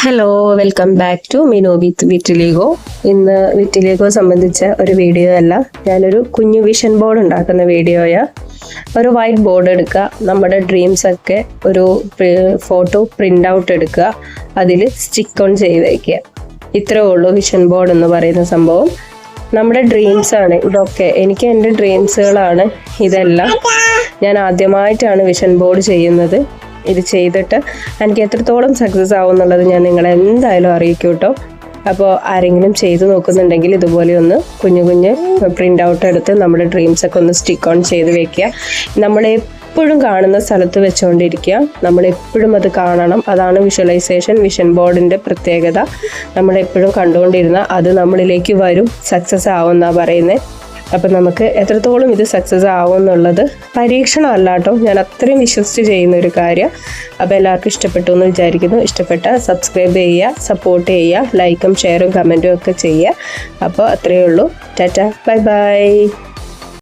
Hello, welcome back to Minu with vitiligo. ഇന്ന് vitiligo സംബന്ധിച്ച ഒരു വീഡിയോ അല്ല, ഞാനൊരു കുഞ്ഞു വിഷൻ ബോർഡ് ഉണ്ടാക്കുന്ന വീഡിയോയാ. ഒരു വൈറ്റ് ബോർഡ് എടുക്കുക, നമ്മുടെ ഡ്രീംസ് ഒക്കെ ഒരു ഫോട്ടോ പ്രിൻ്റ് ഔട്ട് എടുക്കുക, അതിൽ സ്റ്റിക്ക് ഓൺ ചെയ്ത് വയ്ക്കുക. ഇത്രേ ഉള്ളൂ വിഷൻ ബോർഡ് എന്ന് പറയുന്ന സംഭവം. നമ്മുടെ ഡ്രീംസ് ആണ് ഇതൊക്കെ. എനിക്ക് എൻ്റെ ഡ്രീംസുകളാണ് ഇതെല്ലാം. ഞാൻ ആദ്യമായിട്ടാണ് വിഷൻ ബോർഡ് ചെയ്യുന്നത്. ഇത് ചെയ്തിട്ട് എനിക്ക് എത്രത്തോളം സക്സസ് ആവും എന്നുള്ളത് ഞാൻ നിങ്ങളെ എന്തായാലും അറിയിക്കും കേട്ടോ. അപ്പോൾ ആരെങ്കിലും ചെയ്ത് നോക്കുന്നുണ്ടെങ്കിൽ ഇതുപോലെ ഒന്ന് കുഞ്ഞു പ്രിൻ്റ് ഔട്ട് എടുത്ത് നമ്മുടെ ഡ്രീംസൊക്കെ ഒന്ന് സ്റ്റിക്ക് ഓൺ ചെയ്ത് വെക്കുക. നമ്മളെപ്പോഴും കാണുന്ന സ്ഥലത്ത് വെച്ചുകൊണ്ടിരിക്കുക, നമ്മളെപ്പോഴും അത് കാണണം. അതാണ് വിഷ്വലൈസേഷൻ, വിഷൻ ബോർഡിൻ്റെ പ്രത്യേകത. നമ്മളെപ്പോഴും കണ്ടുകൊണ്ടിരുന്ന അത് നമ്മളിലേക്ക് വരും, സക്സസ് ആവുമെന്നാണ് പറയുന്നത്. അപ്പം നമുക്ക് എത്രത്തോളം ഇത് സക്സസ് ആവും എന്നുള്ളത് പരീക്ഷണമല്ല കേട്ടോ, ഞാൻ അത്രയും വിശ്വസിച്ച് ചെയ്യുന്ന ഒരു കാര്യം. അപ്പോൾ എല്ലാവർക്കും ഇഷ്ടപ്പെട്ടു എന്ന് വിചാരിക്കുന്നു. ഇഷ്ടപ്പെട്ട സബ്സ്ക്രൈബ് ചെയ്യുക, സപ്പോർട്ട് ചെയ്യുക, ലൈക്കും ഷെയറും കമൻറ്റും ഒക്കെ ചെയ്യുക. അപ്പോൾ അത്രയേ ഉള്ളൂ. Tata, bye bye.